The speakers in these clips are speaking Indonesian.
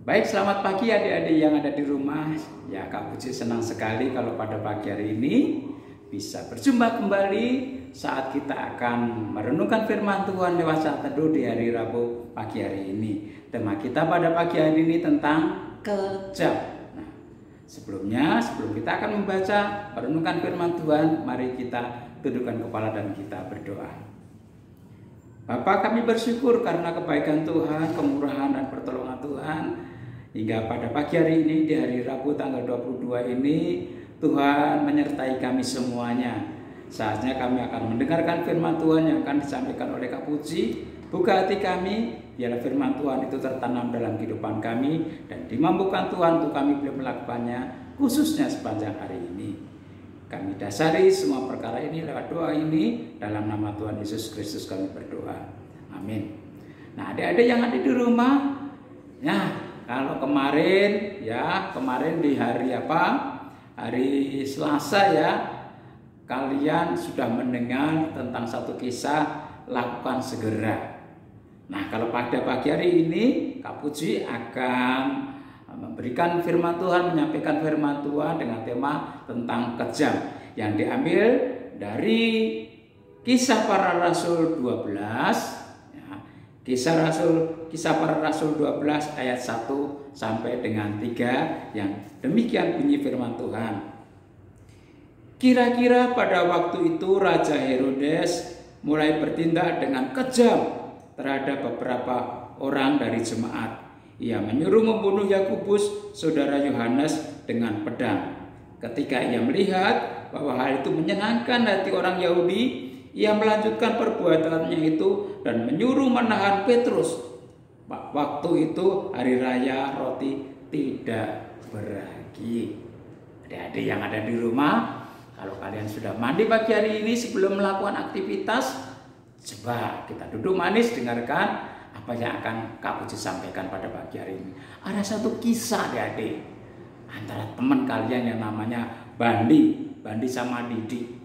Baik, selamat pagi adik-adik yang ada di rumah. Ya, Kak Puji senang sekali kalau pada pagi hari ini bisa berjumpa kembali saat kita akan merenungkan firman Tuhan lewat saat teduh di hari Rabu pagi hari ini. Tema kita pada pagi hari ini tentang kejam. Nah, sebelum kita akan membaca merenungkan firman Tuhan, mari kita tundukkan kepala dan kita berdoa. Bapa, kami bersyukur karena kebaikan Tuhan, kemurahan dan pertolongan Tuhan. Hingga pada pagi hari ini, di hari Rabu tanggal 22 ini, Tuhan menyertai kami semuanya. Saatnya kami akan mendengarkan firman Tuhan yang akan disampaikan oleh Kak Puji. Buka hati kami, biarlah firman Tuhan itu tertanam dalam kehidupan kami dan dimampukan Tuhan untuk kami boleh melakukannya, khususnya sepanjang hari ini. Kami dasari semua perkara ini lewat doa ini, dalam nama Tuhan Yesus Kristus kami berdoa. Amin. Nah, adik-adik yang ada di rumah, ya, kalau kemarin di hari Hari Selasa ya, kalian sudah mendengar tentang satu kisah lakukan segera. Nah, kalau pada pagi hari ini Kak Puji akan memberikan firman Tuhan, menyampaikan firman Tuhan dengan tema tentang kejam yang diambil dari Kisah Para Rasul 12 ya, Kisah Para Rasul 12 ayat 1 sampai dengan 3 yang demikian bunyi firman Tuhan. Kira-kira pada waktu itu Raja Herodes mulai bertindak dengan kejam terhadap beberapa orang dari jemaat. Ia menyuruh membunuh Yakobus, saudara Yohanes, dengan pedang. Ketika ia melihat bahwa hal itu menyenangkan hati orang Yahudi, ia melanjutkan perbuatannya itu dan menyuruh menahan Petrus. Waktu itu hari raya roti tidak beragi. Adik-adik yang ada di rumah, kalau kalian sudah mandi pagi hari ini sebelum melakukan aktivitas, coba kita duduk manis dengarkan apa yang akan Kak Puji sampaikan pada pagi hari ini. Ada satu kisah adik-adik antara teman kalian yang namanya Bandi sama Didi.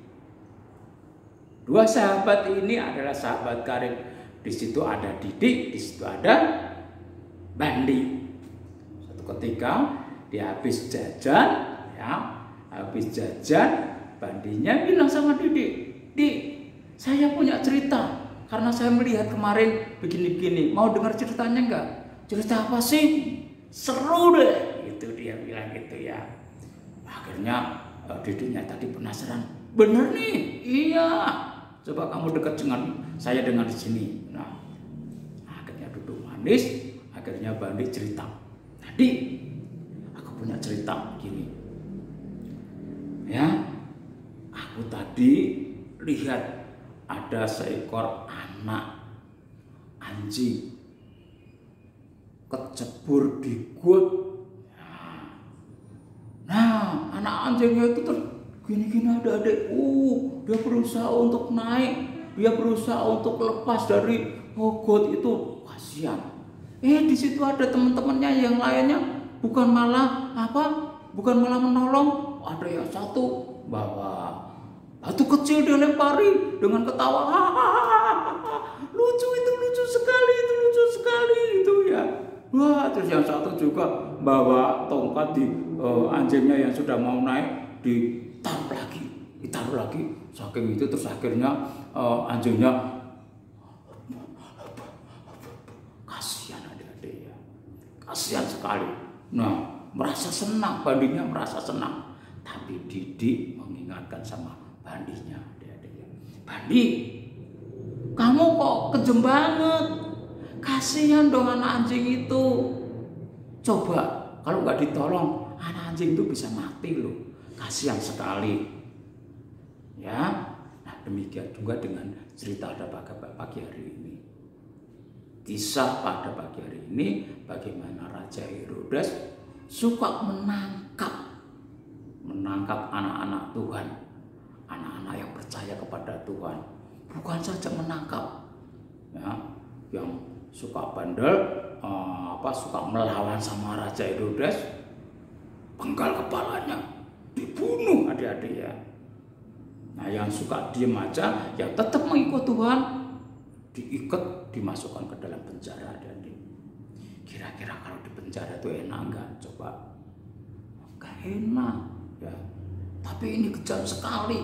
Dua sahabat ini adalah sahabat karib. Di situ ada Didi, di situ ada Bandi. Suatu ketika dia habis jajan, Bandinya bilang sama Didi, "Di, saya punya cerita. Karena saya melihat kemarin begini-begini, mau dengar ceritanya enggak? Cerita apa sih? Seru deh." Itu dia bilang gitu ya. Akhirnya Didinya tadi penasaran. "Bener nih, iya. Coba kamu dekat dengan saya dengan di sini." Nah, akhirnya duduk manis. Akhirnya Bandi cerita. "Tadi aku punya cerita begini. Ya, aku tadi lihat ada seekor anak anjing kecebur di got. Nah, anak anjingnya itu gini-gini adik-adik. Dia berusaha untuk naik, dia berusaha untuk lepas dari got itu. Kasihan. Di situ ada teman-temannya yang lainnya bukan malah menolong. Ada yang satu bawa batu kecil dia lempari dengan ketawa. Lucu sekali itu ya. Wah, terus yang satu juga bawa tongkat di anjingnya yang sudah mau naik, ditaruh lagi. Saking itu terus akhirnya anjingnya kasihan adik-adik ya. Kasihan sekali. Nah, Bandinya merasa senang. Tapi Didi mengingatkan sama Bandinya, adik-adik. "Bandi, kamu kok kejem banget. Kasihan dong anak anjing itu. Coba kalau nggak ditolong, anak anjing itu bisa mati loh. Kasihan sekali." Ya, nah demikian juga dengan cerita pada pagi hari ini. Kisah pada pagi hari ini bagaimana Raja Herodes suka menangkap anak-anak Tuhan, anak-anak yang percaya kepada Tuhan. Bukan saja menangkap, ya, yang suka bandel, suka melawan sama Raja Herodes, penggal kepalanya, dibunuh adik-adik ya. Nah, yang suka diem aja, yang tetap mengikut Tuhan, diikat, dimasukkan ke dalam penjara adik-adik. kira-kira kalau di penjara itu enak nggak? Coba. Nggak enak ya. Tapi ini kejam sekali.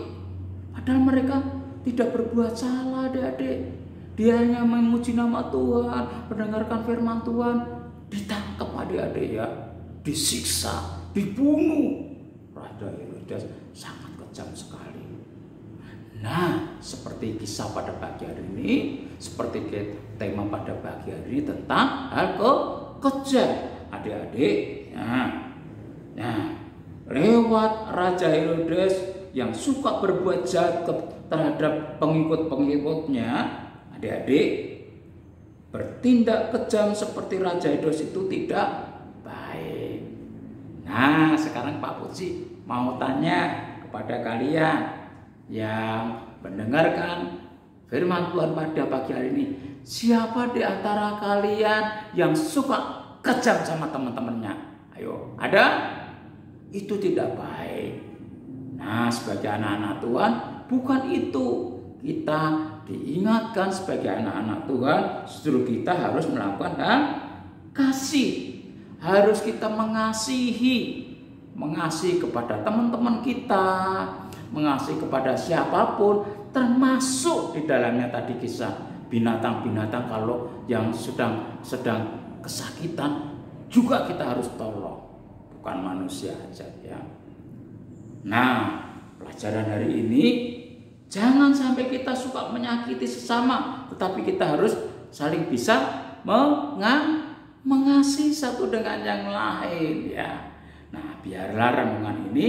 Padahal mereka tidak berbuat salah, adik-adik. Dia hanya memuji nama Tuhan, mendengarkan firman Tuhan, ditangkap adik-adik ya, disiksa, dibunuh. Raja Herodes sangat kejam sekali. Nah, seperti kisah pada pagi hari ini, seperti tema pada pagi hari ini tentang hal kejam, adik-adik. Nah, lewat Raja Herodes yang suka berbuat jahat terhadap pengikut-pengikutnya, adik-adik, bertindak kejam seperti Raja Herodes itu tidak baik. Nah, sekarang Pak Puji mau tanya kepada kalian yang mendengarkan firman Tuhan pada pagi hari ini, siapa di antara kalian yang suka kejam sama teman-temannya? Ayo, ada? Itu tidak baik. Nah, sebagai anak-anak Tuhan, bukan itu. Kita diingatkan sebagai anak-anak Tuhan, justru kita harus melakukan hal kasih. Harus kita mengasihi kepada teman-teman kita, mengasihi kepada siapapun, termasuk di dalamnya tadi kisah binatang-binatang kalau yang sedang kesakitan juga kita harus tolong, bukan manusia aja ya. Nah, pelajaran hari ini, jangan sampai kita suka menyakiti sesama, tetapi kita harus saling bisa mengasihi satu dengan yang lain ya. Nah, biarlah renungan ini